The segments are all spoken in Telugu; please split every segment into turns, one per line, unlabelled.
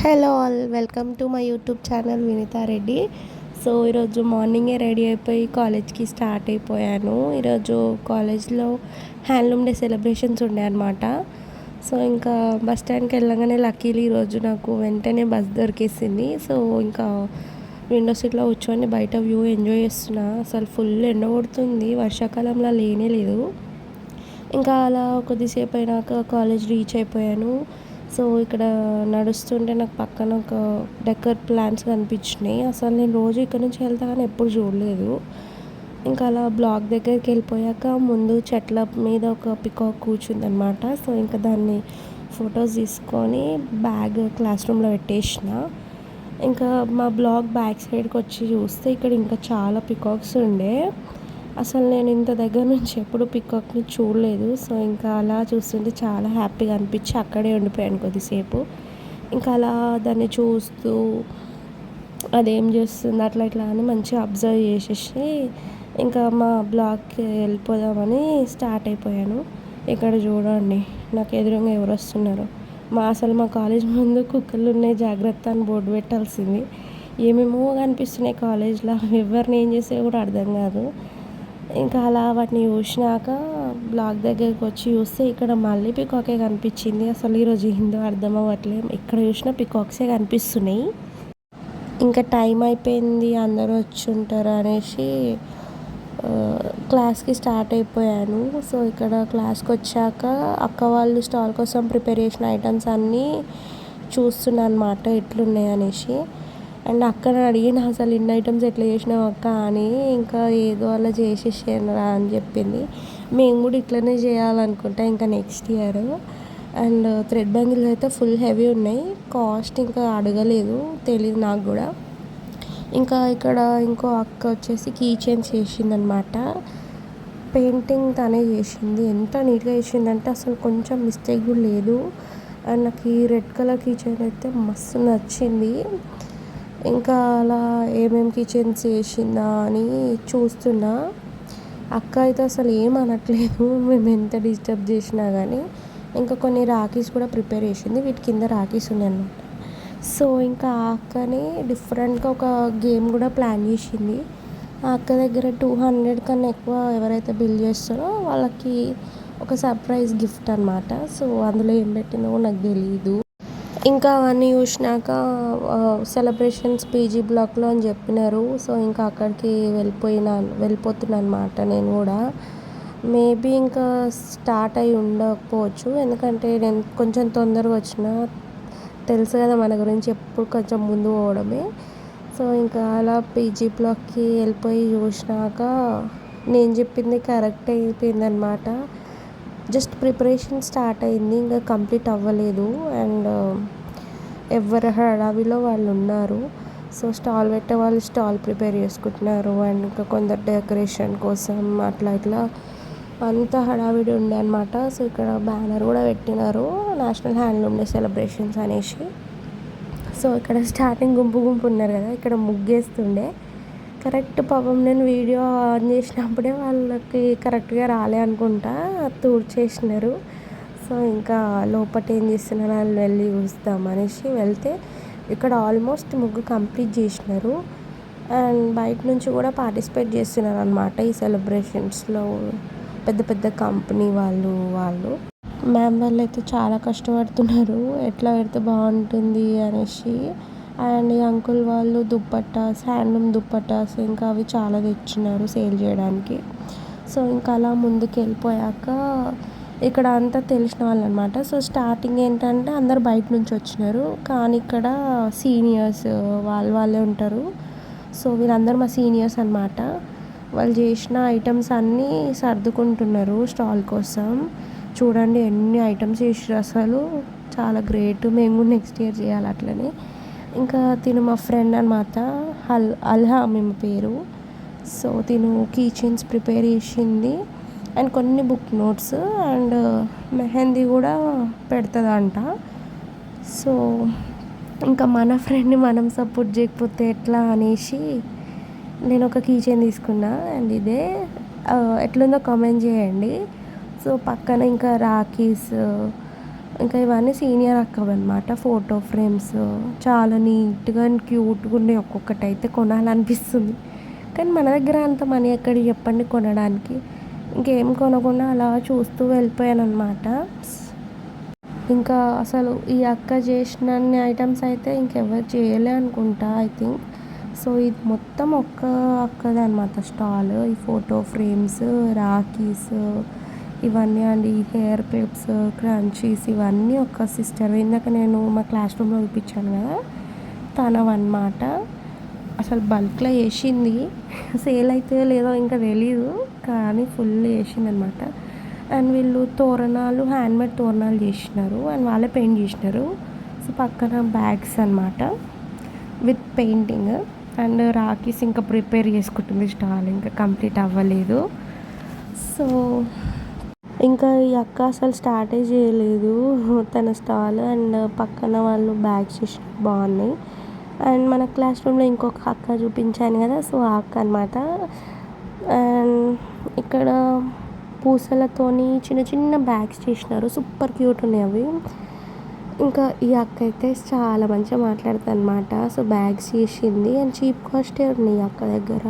Hello all, welcome to my YouTube channel Vineeta Reddy. So ఈరోజు మార్నింగే రెడీ అయిపోయి కాలేజ్కి స్టార్ట్ అయిపోయాను. ఈరోజు కాలేజ్లో హ్యాండ్లూమ్ డే సెలబ్రేషన్స్ ఉండే అనమాట. సో ఇంకా బస్ స్టాండ్కి వెళ్ళగానే లక్కీలీ ఈరోజు నాకు వెంటనే బస్ దొరికేసింది. సో ఇంకా విండో సీట్లో కూర్చొని బయట వ్యూ ఎంజాయ్ చేస్తున్నా. అసలు ఫుల్ ఎండ కొడుతుంది, వర్షాకాలంలో లేనే లేదు. ఇంకా అలా కొద్దిసేపు అయినాక కాలేజ్ రీచ్ అయిపోయాను. సో ఇక్కడ నడుస్తుంటే నాకు పక్కన ఒక డెకర్ ప్లాంట్స్ కనిపించినాయి. అసలు నేను రోజు ఇక్కడ నుంచి వెళ్తా కానీ ఎప్పుడు చూడలేదు. ఇంకా అలా బ్లాక్ దగ్గరికి వెళ్ళిపోయాక ముందు చెట్ల మీద ఒక పికాక్ కూర్చుందనమాట. సో ఇంకా దాన్ని ఫొటోస్ తీసుకొని బ్యాగ్ క్లాస్ రూమ్లో పెట్టేసిన. ఇంకా మా బ్లాక్ బ్యాక్ సైడ్కి వచ్చి చూస్తే ఇక్కడ ఇంకా చాలా పికాక్స్ ఉండే. అసలు నేను ఇంత దగ్గర నుంచి ఎప్పుడు పికాక్ని చూడలేదు. సో ఇంకా అలా చూస్తుంటే చాలా హ్యాపీగా అనిపించి అక్కడే ఉండిపోయాను కొద్దిసేపు. ఇంకా అలా దాన్ని చూస్తూ అదేం చేస్తుంది అట్లా ఇట్లా అని మంచిగా అబ్జర్వ్ చేసేసి ఇంకా మా బ్లాక్కి వెళ్ళిపోదామని స్టార్ట్ అయిపోయాను. ఇక్కడ చూడండి నాకు ఎదురుగా ఎవరు వస్తున్నారు. అసలు మా కాలేజ్ ముందు కుక్కలు ఉన్నాయి జాగ్రత్త అని బోర్డు పెట్టాల్సింది. ఏమేమో కనిపిస్తున్నాయి కాలేజ్లో, ఎవరిని ఏం చేసే కూడా అర్థం కాదు. ఇంకా అలా వాటిని చూసినాక బ్లాక్ దగ్గరికి వచ్చి చూస్తే ఇక్కడ మళ్ళీ పికాకే కనిపించింది. అసలు ఈరోజు ఏందో అర్థం అవ్వట్లేదు, ఎక్కడ చూసినా పికాక్సే కనిపిస్తున్నాయి. ఇంకా టైం అయిపోయింది, అందరూ వచ్చి ఉంటారు అనేసి క్లాస్కి స్టార్ట్ అయిపోయాను. సో ఇక్కడ క్లాస్కి వచ్చాక అక్క వాళ్ళు స్టాల్ కోసం ప్రిపేర్ చేసిన ఐటమ్స్ అన్నీ చూస్తున్నాను అనమాట ఎట్లున్నాయి అనేసి. అండ్ అక్కడ అడిగిన అసలు ఇన్ని ఐటమ్స్ ఎట్లా చేసినావు అక్క అని. ఇంకా ఏదో అలా చేసేసానురా అని చెప్పింది. మేము కూడా ఇట్లనే చేయాలనుకుంటా ఇంకా next year. And thread bangles అయితే ఫుల్ హెవీ ఉన్నాయి, కాస్ట్ ఇంకా అడగలేదు, తెలియదు నాకు కూడా. ఇంకా ఇక్కడ ఇంకో అక్క వచ్చేసి కీ చైన్స్ చేసిందనమాట. పెయింటింగ్ తనే చేసింది, ఎంత నీట్గా చేసిందంటే అసలు కొంచెం మిస్టేక్ కూడా లేదు. అండ్ నాకు ఈ రెడ్ కలర్ కీ చైన్ అయితే మస్తు నచ్చింది. ఇంకా అలా ఏమేమి కిచెన్స్ చేసిందా అని చూస్తున్నా. అక్క అయితే అసలు ఏమనట్లేదు మేము ఎంత డిస్టర్బ్ చేసినా కానీ. ఇంకా కొన్ని రాఖీస్ కూడా ప్రిపేర్ చేసింది, వీటి కింద రాఖీస్ ఉన్నాయన్నమాట. సో ఇంకా ఆ అక్కని డిఫరెంట్గా ఒక గేమ్ కూడా ప్లాన్ చేసింది. ఆ అక్క దగ్గర 200 కన్నా ఎక్కువ ఎవరైతే బిల్ చేస్తారో వాళ్ళకి ఒక సర్ప్రైజ్ గిఫ్ట్ అనమాట. సో అందులో ఏం పెట్టిందో నాకు తెలీదు. ఇంకా అవన్నీ చూసినాక సెలబ్రేషన్స్ పీజీ బ్లాక్లో అని చెప్పినారు. సో ఇంకా అక్కడికి వెళ్ళిపోతున్నాను అనమాట నేను కూడా. మేబీ ఇంకా స్టార్ట్ అయి ఉండకపోవచ్చు, ఎందుకంటే నేను కొంచెం తొందరగా వచ్చిన. తెలుసు కదా మన గురించి ఎప్పుడు కొంచెం ముందు పోవడమే. సో ఇంకా అలా పీజీ బ్లాక్కి వెళ్ళిపోయి చూసినాక నేను చెప్పింది కరెక్ట్ అయిపోయిందనమాట. జస్ట్ ప్రిపరేషన్ స్టార్ట్ అయింది, ఇంకా కంప్లీట్ అవ్వలేదు. అండ్ ఎవరి హడావిలో వాళ్ళు ఉన్నారు. సో స్టాల్ పెట్టే వాళ్ళు స్టాల్ ప్రిపేర్ చేసుకుంటున్నారు. అండ్ ఇంకా కొందరు డెకరేషన్ కోసం అట్లా ఇట్లా అంత హడావిడి ఉండే అనమాట. సో ఇక్కడ బ్యానర్ కూడా పెట్టినారు, నేషనల్ హ్యాండ్లూమ్ డే సెలబ్రేషన్స్ అనేసి. సో ఇక్కడ స్టార్టింగ్ గుంపు గుంపు ఉన్నారు కదా, ఇక్కడ ముగ్గేస్తుండే. కరెక్ట్ పాపం నేను వీడియో ఆన్ చేసినప్పుడే వాళ్ళకి కరెక్ట్గా రాలే అనుకుంటా, తూడ్చేసినారు. సో ఇంకా లోపల ఏం చేస్తున్నారు వాళ్ళు వెళ్ళి చూస్తాం అనేసి వెళ్తే ఇక్కడ ఆల్మోస్ట్ ముగ్గు కంప్లీట్ చేసినారు. అండ్ బయట నుంచి కూడా పార్టిసిపేట్ చేస్తున్నారు అనమాట ఈ సెలబ్రేషన్స్లో పెద్ద పెద్ద కంపెనీ వాళ్ళు. మ్యామ్ వాళ్ళు అయితే చాలా కష్టపడుతున్నారు ఎట్లా పెడితే బాగుంటుంది అనేసి. అండ్ ఈ అంకుల్ వాళ్ళు దుప్పట్టాస్, హ్యాండ్లూమ్ దుప్పట్టాస్ ఇంకా అవి చాలా తెచ్చినారు సేల్ చేయడానికి. సో ఇంకా అలా ముందుకు వెళ్ళిపోయాక ఇక్కడ అంతా తెలిసిన వాళ్ళు అనమాట. సో స్టార్టింగ్ ఏంటంటే అందరు బయట నుంచి వచ్చినారు, కానీ ఇక్కడ సీనియర్స్ వాళ్ళే ఉంటారు. సో వీళ్ళందరూ మా సీనియర్స్ అనమాట. వాళ్ళు చేసిన ఐటమ్స్ అన్నీ సర్దుకుంటున్నారు స్టాల్ కోసం. చూడండి ఎన్ని ఐటమ్స్ చేసారు, అసలు చాలా గ్రేట్. మేము కూడా నెక్స్ట్ ఇయర్ చేయాలి అట్లనే. ఇంకా తిను మా ఫ్రెండ్ అనమాట, అల్హా మేము పేరు. సో తిను కీ చైన్స్ ప్రిపేర్ చేసింది అండ్ కొన్ని బుక్ నోట్స్ అండ్ మెహందీ కూడా పెడుతుందంట. సో ఇంకా మన ఫ్రెండ్ని మనం సపోర్ట్ చేయకపోతే ఎట్లా అనేసి నేను ఒక కీ చైన్ తీసుకున్నా. అండ్ ఇదే ఎట్లుందో కామెంట్ చేయండి. సో పక్కన ఇంకా రాఖీస్ ఇంకా ఇవన్నీ సీనియర్ అక్కవన్నమాట. ఫోటో ఫ్రేమ్స్ చాలా నీట్‌గా అండ్ క్యూట్‌గా ఉన్నాయి. ఒక్కొక్కటైతే కొనాలనిపిస్తుంది. కానీ మన దగ్గర అంత మనీ ఎక్కడికి చెప్పండి కొనడానికి. ఇంకేం కొనకుండా అలా చూస్తూ వెళ్ళిపోయానన్నమాట. ఇంకా అసలు ఈ అక్క చేసినన్ని ఐటమ్స్ అయితే ఇంకెవరు చేయలే అనుకుంటా ఐ థింక్. సో ఇది మొత్తం ఒక్క అక్కదే అనమాట స్టాల్. ఈ ఫోటో ఫ్రేమ్స్, రాఖీస్ ఇవన్నీ అండి, హెయిర్ క్లిప్స్, క్రంచీస్ ఇవన్నీ ఒక సిస్టర్ ఇందాక నేను మా క్లాస్ రూమ్లో చూపించాను కదా తనవన్నమాట. అసలు బల్క్లో వేసింది, సేల్ అయితే లేదో ఇంకా తెలీదు, కానీ ఫుల్ వేసింది అనమాట. అండ్ వీళ్ళు తోరణాలు, హ్యాండ్మేడ్ తోరణాలు చేసినారు అండ్ వాళ్ళే పెయింట్ చేసినారు. సో పక్కన బ్యాగ్స్ అనమాట విత్ పెయింటింగ్. అండ్ రాఖీస్ ఇంకా ప్రిపేర్ చేసుకుంటుంది స్టాల్, ఇంకా కంప్లీట్ అవ్వలేదు. సో ఇంకా ఈ అక్క అసలు స్టార్టే చేయలేదు తన స్టాల్. అండ్ పక్కన వాళ్ళు బ్యాగ్స్ చేసిన బాగున్నాయి. అండ్ మన క్లాస్ రూమ్లో ఇంకొక అక్క చూపించాను కదా, సో ఆ అక్క అనమాట. అండ్ ఇక్కడ పూసలతోని చిన్న చిన్న బ్యాగ్స్ చేసినారు, సూపర్ క్యూట్ ఉన్నాయి అవి. ఇంకా ఈ అక్క అయితే చాలా మంచిగా మాట్లాడుతుంది అనమాట. సో బ్యాగ్స్ చేసింది అండ్ చీప్ కాస్టే ఉన్నాయి ఈ అక్క దగ్గర.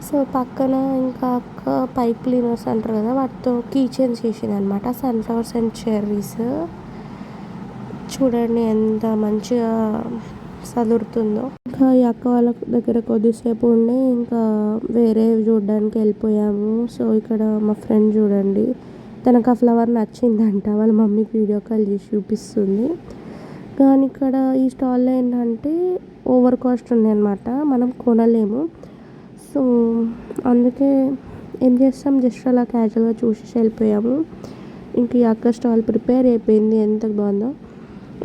సో పక్కన ఇంకా అక్క పైప్ క్లీనర్స్ అంటారు కదా, వాటితో కీ చైన్స్ చేసింది అనమాట. సన్ఫ్లవర్స్ అండ్ చెర్రీస్ చూడండి ఎంత మంచిగా సదురుతుందో. ఇంకా ఈ అక్క వాళ్ళ దగ్గర కొద్దిసేపు ఉండి ఇంకా వేరే చూడడానికి వెళ్ళిపోయాము. సో ఇక్కడ మా ఫ్రెండ్ చూడండి, తనకు ఆ ఫ్లవర్ నచ్చిందంట, వాళ్ళ మమ్మీకి వీడియో కాల్ చేసి చూపిస్తుంది. కానీ ఇక్కడ ఈ స్టాల్లో ఏంటంటే ఓవర్ కాస్ట్ ఉంది అనమాట, మనం కొనలేము. సో అందుకే ఏం చేస్తాం, జస్ట్ అలా క్యాజువల్గా చూసి వెళ్ళిపోయాము. ఇంక ఈ అక్క స్టాల్ ప్రిపేర్ అయిపోయింది, ఎంత బాగుందో.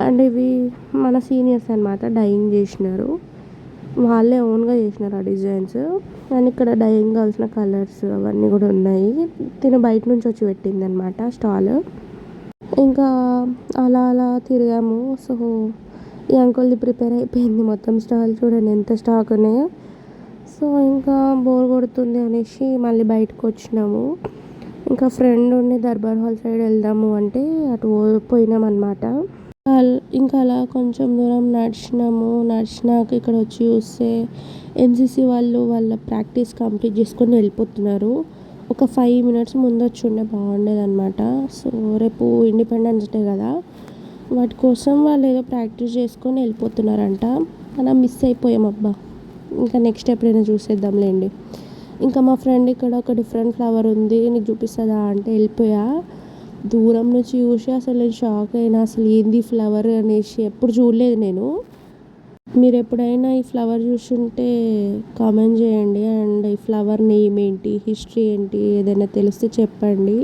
అండ్ ఇవి మన సీనియర్స్ అనమాట, డైయింగ్ చేసినారు, వాళ్ళే ఓన్గా చేసినారు ఆ డిజైన్స్. అండ్ ఇక్కడ డైయింగ్ కావాల్సిన కలర్స్ అవన్నీ కూడా ఉన్నాయి. తిన బయట నుంచి వచ్చి పెట్టింది అనమాట స్టాల్. ఇంకా అలా అలా తిరిగాము. సో ఈ అంకుల్ది ప్రిపేర్ అయిపోయింది మొత్తం స్టాల్, చూడండి ఎంత స్టాక్ ఉన్నాయో. సో ఇంకా బోర్ కొడుతుంది అనేసి మళ్ళీ బయటకు వచ్చినాము. ఇంకా ఫ్రెండ్ ఉండి దర్బార్ హాల్ సైడ్ వెళ్దాము అంటే అటు పోయినాం అనమాట. ఇంకా అలా కొంచెం దూరం నడిచినాక ఇక్కడ వచ్చి చూస్తే ఎన్సీసీ వాళ్ళు వాళ్ళ ప్రాక్టీస్ కంప్లీట్ చేసుకొని వెళ్ళిపోతున్నారు. ఒక 5 minutes ముందు వచ్చి ఉండే బాగుండేది అనమాట. సో రేపు ఇండిపెండెన్స్ డే కదా, వాటి కోసం వాళ్ళు ఏదో ప్రాక్టీస్ చేసుకొని వెళ్ళిపోతున్నారంట. అలా మిస్ అయిపోయాం అబ్బా, ఇంకా నెక్స్ట్ ఎప్పుడైనా చూసేద్దాంలేండి. ఇంకా మా ఫ్రెండ్ ఇక్కడ ఒక డిఫరెంట్ ఫ్లవర్ ఉంది నీకు చూపిస్తుందా అంటే వెళ్ళిపోయా. దూరం నుంచి చూసి అసలు నేను షాక్ అయినా, అసలు ఏంది ఫ్లవర్ అనేసి, ఎప్పుడు చూడలేదు నేను. మీరు ఎప్పుడైనా ఈ ఫ్లవర్ చూసుంటే కామెంట్ చేయండి. అండ్ ఈ ఫ్లవర్ నేమ్ ఏంటి, హిస్టరీ ఏంటి, ఏదైనా తెలిస్తే చెప్పండి.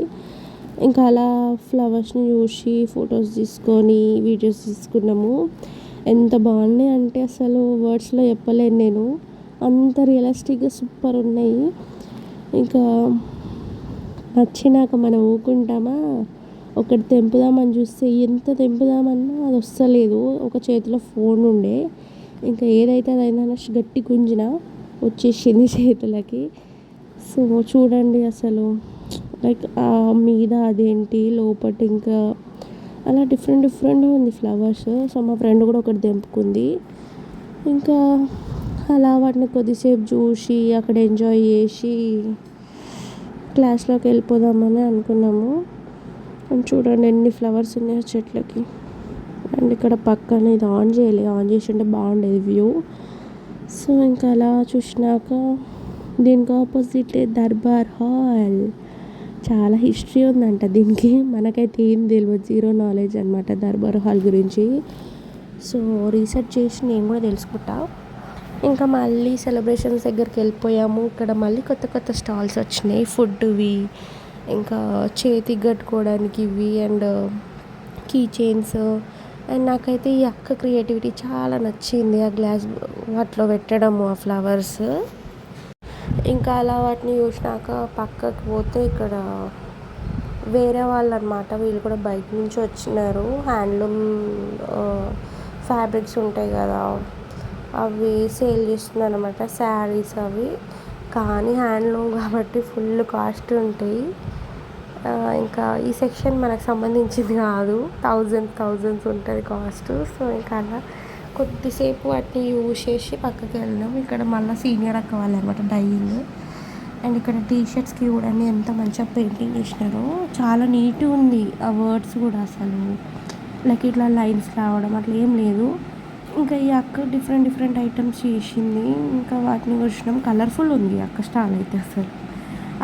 ఇంకా అలా ఫ్లవర్స్ని చూసి ఫొటోస్ తీసుకొని వీడియోస్ తీసుకున్నాము. ఎంత బాగున్నాయి అంటే అసలు వర్డ్స్లో చెప్పలేను నేను, అంత రియలిస్టిక్గా సూపర్ ఉన్నాయి. ఇంకా నచ్చినాక మనం ఊకుంటామా, ఒకటి తెంపుదామని చూస్తే ఎంత తెంపుదామన్నా అది వస్తలేదు. ఒక చేతిలో ఫోన్ ఉండే, ఇంకా ఏదైతే అదైనా గట్టి గుంజిన వచ్చేసింది చేతులకి. సో చూడండి అసలు లైక్ మీద అదేంటి లోపట ఇంకా అలా డిఫరెంట్గా ఉంది ఫ్లవర్స్. సో మా ఫ్రెండ్ కూడా ఒకటి తెంపుకుంది. ఇంకా అలా వాటిని కొద్దిసేపు చూసి అక్కడ ఎంజాయ్ చేసి క్లాస్లోకి వెళ్ళిపోదామని అనుకున్నాము. అండ్ చూడండి ఎన్ని ఫ్లవర్స్ ఉన్నాయో చెట్లకి. అండ్ ఇక్కడ పక్కన ఇది ఆన్ చేసి ఉంటే బాగుండేది వ్యూ. సో ఇంకా అలా చూసినాక దీనికి ఆపోజిట్ దర్బార్ హాల్, చాలా హిస్టరీ ఉందంట దీనికి, మనకైతే ఏం తెలియదు, జీరో నాలెడ్జ్ అనమాట దర్బార్ హాల్ గురించి. సో రీసెర్చ్ చేసి నేను కూడా తెలుసుకుంటా. ఇంకా మళ్ళీ సెలబ్రేషన్స్ దగ్గరికి వెళ్ళిపోయాము. ఇక్కడ మళ్ళీ కొత్త కొత్త స్టాల్స్ వచ్చినాయి, ఫుడ్వి, ఇంకా చేతికి కట్టుకోవడానికి ఇవి అండ్ కీ చైన్స్. అండ్ నాకైతే ఈ అక్క క్రియేటివిటీ చాలా నచ్చింది, ఆ గ్లాస్ వాటిలో పెట్టడము ఆ ఫ్లవర్స్. ఇంకా అలా వాటిని చూసినాక పక్కకు పోతే ఇక్కడ వేరే వాళ్ళు అనమాట, వీళ్ళు కూడా బయట నుంచి వచ్చినారు. హ్యాండ్లూమ్ ఫ్యాబ్రిక్స్ ఉంటాయి కదా, అవి సేల్ చేస్తున్నారు అనమాట, శారీస్ అవి. కానీ హ్యాండ్లూమ్ కాబట్టి ఫుల్ కాస్ట్ ఉంటాయి. ఇంకా ఈ సెక్షన్ మనకు సంబంధించింది కాదు, థౌజండ్స్ ఉంటుంది కాస్ట్. సో ఇంకా అలా కొద్దిసేపు వాటిని యూజ్ చేసి పక్కకి వెళ్ళాం. ఇక్కడ మళ్ళీ సీనియర్ అక్క వాళ్ళు అనమాట డైయింగ్. అండ్ ఇక్కడ టీషర్ట్స్కి చూడండి ఎంత మంచిగా పెయింటింగ్ చేసినారో, చాలా నీట్గా ఉంది. ఆ వర్డ్స్ కూడా అసలు లైక్ ఇట్లా లైన్స్ రావడం అట్లా ఏం లేదు. ఇంకా ఈ అక్క డిఫరెంట్ ఐటమ్స్ చేసింది. ఇంకా వాటిని వచ్చినాం. కలర్ఫుల్ ఉంది అక్క స్టాల్ అయితే అసలు.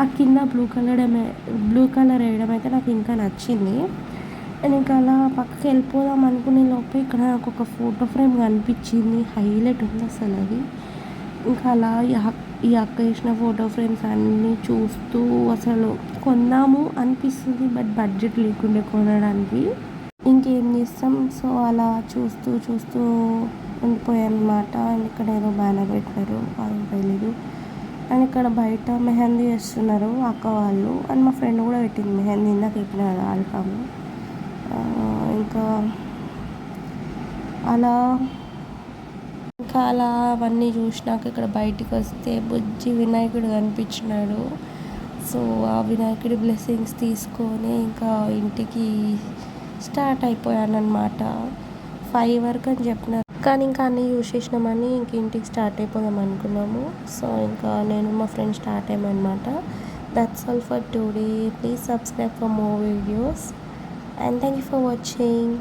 ఆ కింద బ్లూ కలర్ వేయడం అయితే నాకు ఇంకా నచ్చింది. నేను ఇంకా అలా పక్కకి వెళ్ళిపోదాం అనుకునే లోపే ఇక్కడ నాకు ఒక ఫోటో ఫ్రేమ్ కనిపించింది. హైలైట్ ఉంది అసలు అది. ఇంకా అలా ఈ అక్క వేసిన ఫోటో ఫ్రేమ్స్ అన్నీ చూస్తూ అసలు కొందాము అనిపిస్తుంది, బట్ బడ్జెట్ లేకుండే కొనడానికి. ఇంకేం చేస్తాం, సో అలా చూస్తూ ఉండిపోయానమాట. అండ్ ఇక్కడ ఏదో బ్యానర్ పెట్టారు, అది తెలియదు. అండ్ ఇక్కడ బయట మెహందీ వేస్తున్నారు అక్క వాళ్ళు. అండ్ మా ఫ్రెండ్ కూడా పెట్టింది మెహందీ, ఇందాక చెప్పిన కదా ఆల్ఫామ్. ఇంకా అలా అవన్నీ చూసినాక ఇక్కడ బయటికి వస్తే బుజ్జి వినాయకుడు కనిపించినాడు. సో ఆ వినాయకుడి బ్లెస్సింగ్స్ తీసుకొని ఇంకా ఇంటికి స్టార్ట్ అయిపోయాను అనమాట. 5 వరకు అని చెప్పినారు, కానీ ఇంకా అన్నీ యూజ్ చేసినామని ఇంక ఇంటికి స్టార్ట్ అయిపోదాం అనుకున్నాము. సో ఇంకా నేను మా ఫ్రెండ్ స్టార్ట్ అయ్యామన్నమాట. That's all for today. Please subscribe for more videos and thank you for watching.